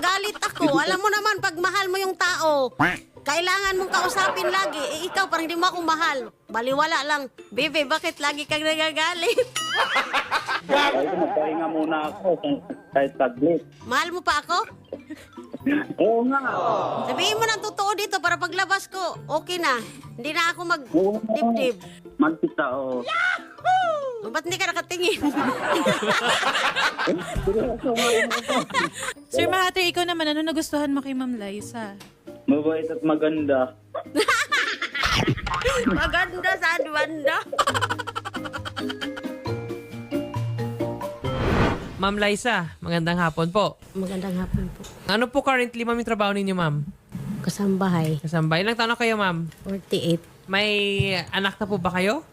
nagagalit ako. Alam mo naman, pag mahal mo yung tao, kailangan mong kausapin lagi. Eh, ikaw, parang hindi mo ako mahal. Baliwala lang. Bebe, bakit lagi kang nagagalit? Ay, magpahinga muna ako kahit saglit. Mahal mo pa ako? Oo nga. Sabihin mo ng totoo dito para paglabas ko, okay na. Hindi na ako mag-dibdib. Magkita, oo. Ba't hindi ka nakatingin? Sir Mahater, ikaw naman, ano nagustuhan mo kay Ma'am Liza? Mabait at maganda. Maganda sa banda. Ma'am Liza, magandang hapon po. Magandang hapon po. Ano po currently, ma'am, yung trabaho ninyo, ma'am? Kasambahay, Kasambay. Ilang taon na kayo, ma'am? 48, May anak na po ba kayo?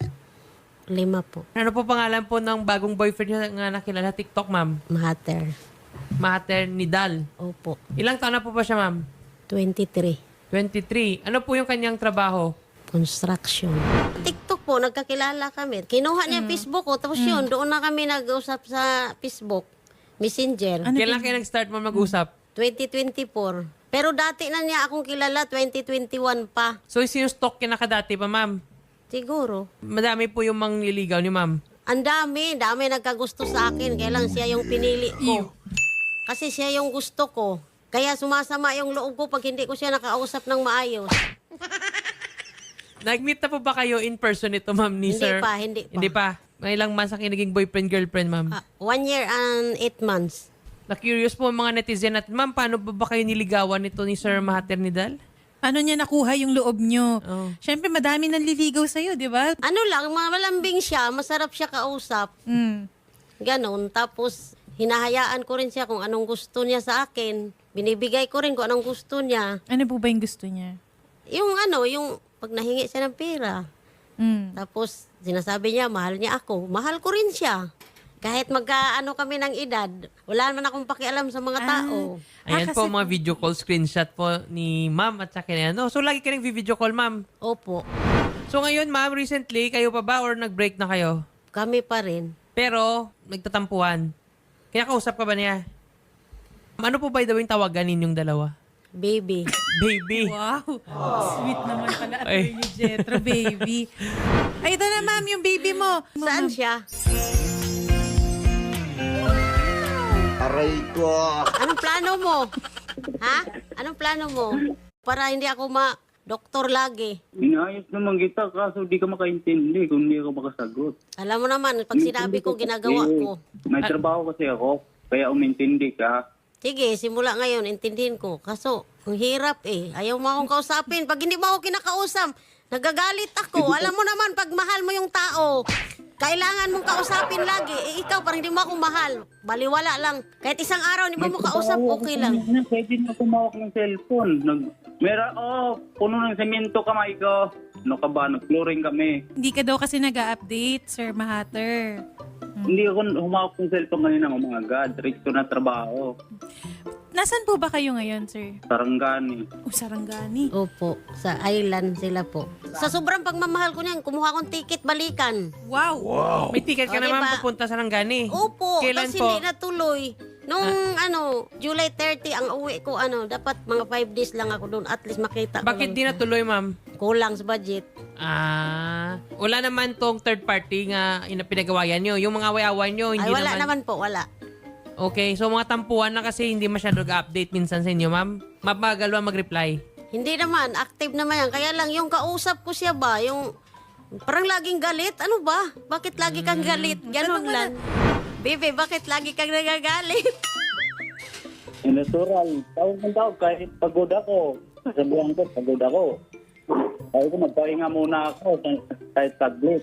5 po. Ano po pangalan po ng bagong boyfriend niyo nga nakilala TikTok, ma'am? Mahater, Mahater Nidal. opo. Ilang taon na po ba siya, ma'am? 23, 23. Ano po yung kanyang trabaho? construction. TikTok po, nagkakilala kami. Kinuha niya yung Facebook ko, tapos yun, doon na kami nag-usap sa Facebook, Messenger, Ano Kailan kayo nag-start, ma'am, mag-usap? 2024. Pero dati na niya akong kilala, 2021 pa. So, sinustalk ka na kadati pa, ma'am? Siguro. Madami po yung mangliligaw ni ma'am. Ang dami nagkagusto sa akin. Kaya lang siya yung pinili ko. Kasi siya yung gusto ko. Kaya sumasama yung loob ko pag hindi ko siya nakausap ng maayos. Nag-meet na po ba kayo in person ito, ma'am, ni Hindi sir? pa, hindi pa. Hindi pa. May ilang months na kayo naging boyfriend-girlfriend, ma'am? 1 year and 8 months. Na-curious po ang mga netizen natin. Ma'am, paano ba kayo niligawan nito ni Sir Mahater Nidal? Paano niya nakuha yung loob niyo? Oh. Siyempre, madami nanliligaw sa'yo, di ba? Ano lang, malambing siya, masarap siya kausap. Mm. Ganon. Tapos, hinahayaan ko rin siya kung anong gusto niya sa akin. Binibigay ko rin kung anong gusto niya. Ano po ba yung gusto niya? Yung pag nahingi siya ng pera. Mm. Tapos, sinasabi niya, mahal niya ako. Mahal ko rin siya. Kahit magkaano kami ng edad, wala naman akong pakialam sa mga tao. Ayan po kasi mga video call screenshot po ni ma'am at saka ni ano. So, lagi ka video call, ma'am. Opo, So, ngayon, ma'am, recently, kayo pa ba or nag-break na kayo? kami pa rin. Pero, nagtatampuhan. Kaya kausap ka ba niya? Ano po ba daw yung tawagan ninyong dalawa? Baby. Baby. Wow. Sweet naman pala, Ay. Attorney Jetro, baby. Ay, ito na, ma'am, yung baby mo. Saan siya? Aray ko. Anong plano mo? Ha? Anong plano mo? Para hindi ako doktor lagi. Inayos naman kita kaso di ka makaintindi kung hindi ako makasagot. Alam mo naman, pag sinabi ko, ginagawa ko. May trabaho kasi ako, kaya umintindi ka. Sige, simula ngayon, intindihin ko. Kaso, ang hirap eh. Ayaw mo akong kausapin. Pag hindi mo ako kinakausap, nagagalit ako. Alam mo naman, pag mahal mo yung tao, kailangan mong kausapin lagi. Eh, ikaw, parang hindi mo ako mahal. Baliwala lang. Kahit isang araw, hindi mo kausap, okay lang. Pwede na tumawak ng cellphone. Puno ng semento kamay ko. Ano ka ba? Nag-flooring kami. Hindi ka daw kasi nag-update, Sir Mahater. Hindi ako humawak ng cellphone kanina, mga God. Direkto na trabaho. Nasaan po ba kayo ngayon, sir? Sarangani. Sarangani. Opo, sa island sila po. Sa sobrang pagmamahal ko niyan, kumuha akong ticket balikan. Wow. May ticket ka O, naman diba? pupunta sa Langani. Opo, Kailan kasi po? hindi natuloy. Nung July 30 ang uwi ko, dapat mga 5 days lang ako doon. At least makita ko Bakit lang di siya. natuloy, ma'am? Kulang sa budget. Wala naman tong third party nga pinagawayan nyo. Yung mga away-away nyo, hindi Ay, wala naman po, wala. Okay, so mga tampuhan na kasi hindi masyado update minsan sa inyo, ma'am. Mabagal ba mag-reply? Hindi naman, active naman yan. Kaya lang, yung kausap ko siya ba, yung parang laging galit. Ano ba? Bakit lagi kang galit? Ganon lang. Bebe, bakit lagi kang nagagalit? Natural. Tawag ng tawag kahit pagod ako. Sabihan ko, pagod ako. Sabi ko, magpahinga muna ako kahit saglit.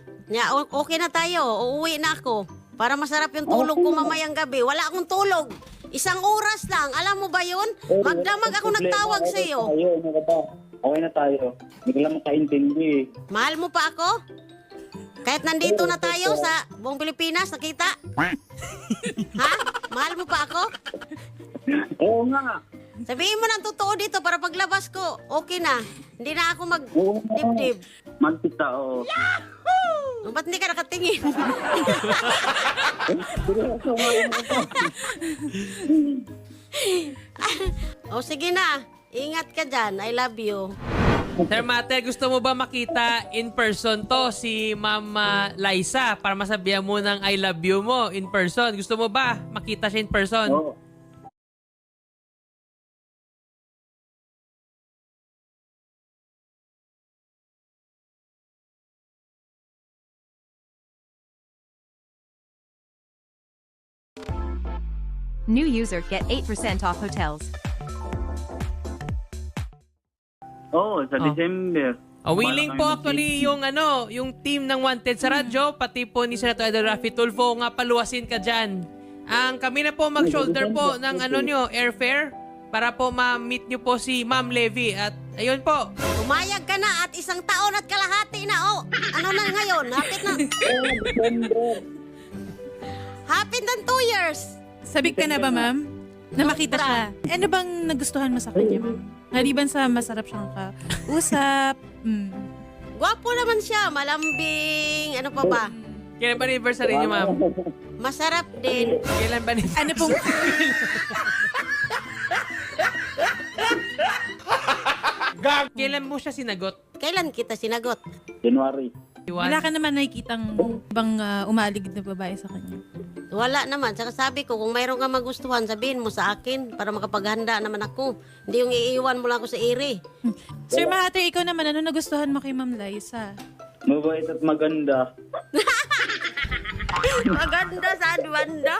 Okay na tayo. Uuwi na ako. Para masarap yung tulog ko mamayang gabi. Wala akong tulog. 1 oras lang. Alam mo ba yun? Magdamag ako nagtawag sa iyo. Ano ka ba? Okay na tayo. Hindi ko lang makaintindi. Mahal mo pa ako? Kahit nandito na tayo sa buong Pilipinas, nakita? Ha? Mahal mo pa ako? Oo nga. Sabihin mo ng totoo dito para paglabas ko, okay na. Hindi na ako mag-dibdib. Magkita, oo. Ba't hindi ka nakatingin? O sige na, ingat ka dyan. I love you. Sir Mater, gusto mo ba makita in person to si Mama Liza para masabihan mo ng I love you mo in person? Gusto mo ba makita siya in person? Oo. New user get 8% off hotels. Oo, sa December. Willing po actually yung yung team ng Wanted sa radyo, pati po ni Senator Idol Raffy Tulfo nga paluwasin ka dyan. Kami na po mag-shoulder po ng nyo, airfare para po ma-meet nyo po si Ma'am Levy. At ayun po, Umayag ka na at 1 taon at kalahati na. O, ano na ngayon? Hapit na. Hapit na 2 years. Sabik ka na ba, ma'am? Na makita siya. Ano bang nagustuhan mo sa kanya, ma'am? Maliban sa masarap siyang kausap. Gwapo naman siya, malambing, ano pa ba? kailan ba anniversary nyo, Ma'am? Masarap din. Kailan ba anniversary? Ano pong... Kailan mo siya sinagot? Kailan kita sinagot? January. Wala ka naman nakikitang bang umaaligid na babae sa kanya? Wala naman. Saka sabi ko, kung mayroon ka magustuhan, sabihin mo sa akin para makapaghanda naman ako. Hindi yung iiwan mo lang ako sa iri. Sir Mahater, ikaw naman, ano nagustuhan mo kay Ma'am Liza? Mabait at maganda. Maganda sa adwanda.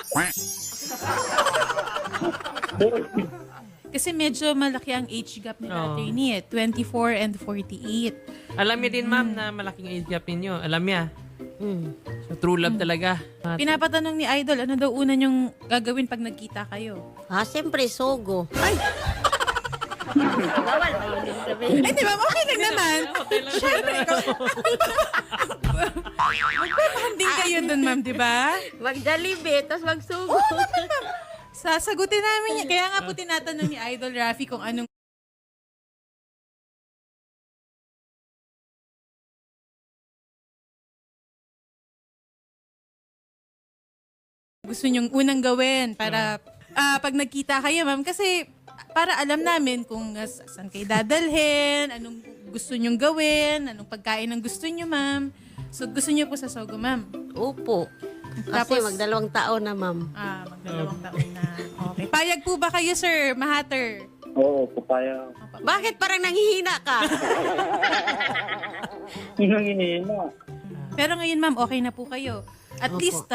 Kasi medyo malaki ang age gap ni attorney 24 and 48. Alam niya din, Ma'am, na malaking age gap ninyo. Alam niya. So, true love talaga. Pinapatanong ni Idol, ano daw una niyong gagawin pag nagkita kayo? Siyempre, sogo. Ay, di ba? Okay lang naman. Siyempre, magpapahanding kayo dun, ma'am, di ba? Mag-Jollibee, tapos mag-sugo. Sasagutin namin yan. Kaya nga po tinatanong ni Idol Raffy kung anong gusto nyong unang gawin para pag nagkita kayo, ma'am. Kasi para alam namin kung saan kayo dadalhin, anong gusto nyong gawin, anong pagkain ang gusto nyo, ma'am. So, gusto nyo po sa Sogo, ma'am? Opo. Kasi mag-2 taon na, ma'am. Mag-2 taon na. Okay. Payag po ba kayo, Sir Mahater? Oo, papaya. Bakit parang nanghihina ka? Hinangihina. Pero ngayon, ma'am, okay na po kayo. At least,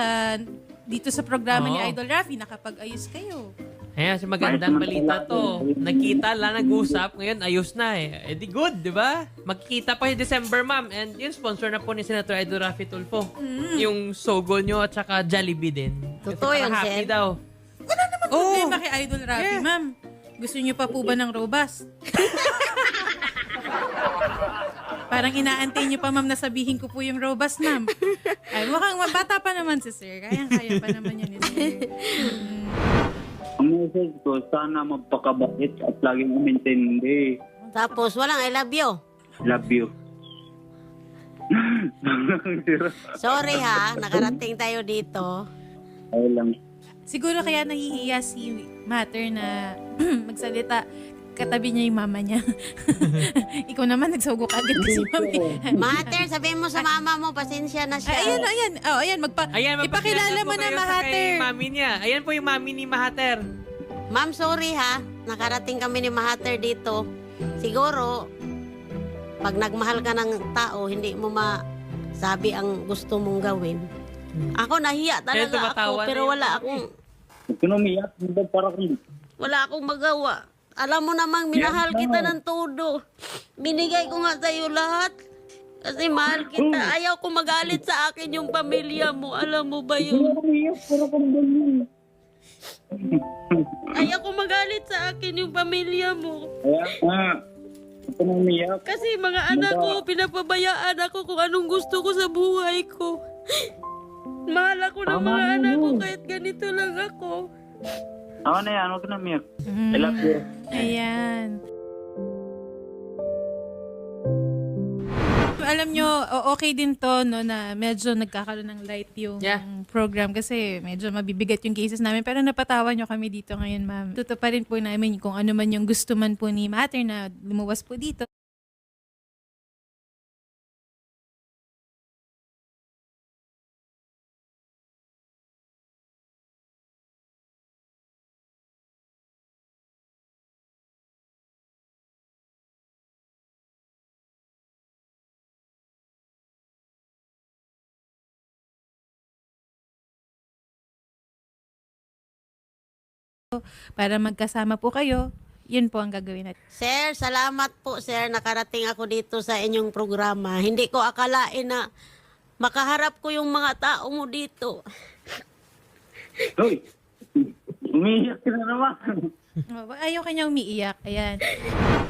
dito sa programa ni Idol Raffy, nakapag-ayos kayo. Ayan, si magandang balita to. Nagkita lang, nag-usap. Ngayon, ayos na eh. Eh di good, di ba? Magkikita pa yung December, Ma'am. And yun, sponsor na po ni Senator Idol Raffy Tulfo. Yung Sogo nyo at saka Jollibee din. Totoo Kasi yun, para happy Sen. daw. Wala naman problema kay Idol Raffy, ma'am. Gusto niyo pa po ba ng robust? Parang inaantay niyo pa, ma'am, na sabihin ko po yung robust, ma'am. Ay, mukhang bata pa naman si Sir. Kayang-kaya pa naman yun, Sir. Ang message ko, sana magpakabait at laging umintindi. Tapos, walang I love you. Love you. Sorry ha, nakarating tayo dito. Ay lang. Siguro kaya nahihiya si Mater na magsalita. Katabi niya yung mama niya. Ikaw naman, nagsugo ka agad kasi mami. Mater, sabihin mo sa mama mo, pasensya na siya. Ayan. Ayan, Ayan, ipakilala mo na, Mahater. Kay mami niya. Ayan po yung mami ni Mahater. Ma'am, sorry ha. Nakarating kami ni Mahater dito. Siguro, pag nagmahal ka ng tao, hindi mo masabi ang gusto mong gawin. Ako nahiya Kaya talaga tumatawa ako, na pero yun. Kunumiyak, hindi para kung wala akong magawa. Alam mo namang minahal kita ng todo. Binigay ko nga sa'yo lahat. Kasi mahal kita. Ayaw ko magalit sa akin yung pamilya mo. Alam mo ba yun? kunumiyak, para kung ganyan. Ayaw ko magalit sa akin yung pamilya mo. Kaya nga, kunumiyak. Kasi mga anak ko, pinapabayaan ako kung anong gusto ko sa buhay ko. Mahal ako ng mga anak ko kahit ganito lang ako. Ako na yan, huwag na umiyak. I love you. Ayan. alam nyo, okay din to, no, na medyo nagkakaroon ng light yung Yeah. program kasi medyo mabibigat yung cases namin. Pero napatawa nyo kami dito ngayon, ma'am. Tutuparin po namin kung ano man yung gusto man po ni Mater na lumuwas po dito. Para magkasama po kayo, yun po ang gagawin natin. Sir, salamat po, sir. Nakarating ako dito sa inyong programa. Hindi ko akalain na makaharap ko yung mga tao mo dito. Hoy, umiiyak ka na naman. Ayaw kanya umiiyak. Ayan.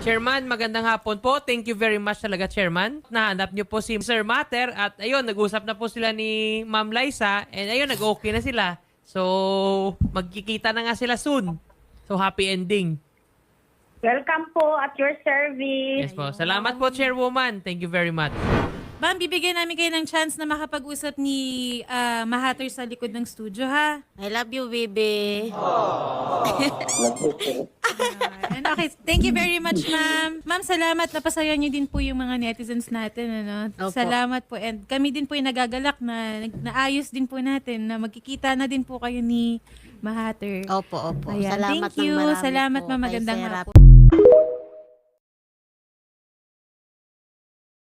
Chairman, magandang hapon po. Thank you very much talaga, Chairman. Nahanap niyo po si Sir Mater at ayun, nag-usap na po sila ni Ma'am Liza and ayun, nag-okay na sila. So, magkikita na nga sila soon. So, happy ending. Welcome po at your service. Yes po. Salamat po, Chairwoman. Thank you very much. Ma'am, bibigyan namin kayo ng chance na makapag-usap ni Mahater sa likod ng studio, ha? I love you, baby. And okay, thank you very much, ma'am. Ma'am, salamat. Napasaya niyo din po yung mga netizens natin. Ano? Opo. Salamat po. And kami din po yung nagagalak na naayos din po natin na magkikita na din po kayo ni Mahater. Opo, opo. Ayan. Salamat Thank you. ng marami Salamat, po ma'am. kay Magandang Sir hapon.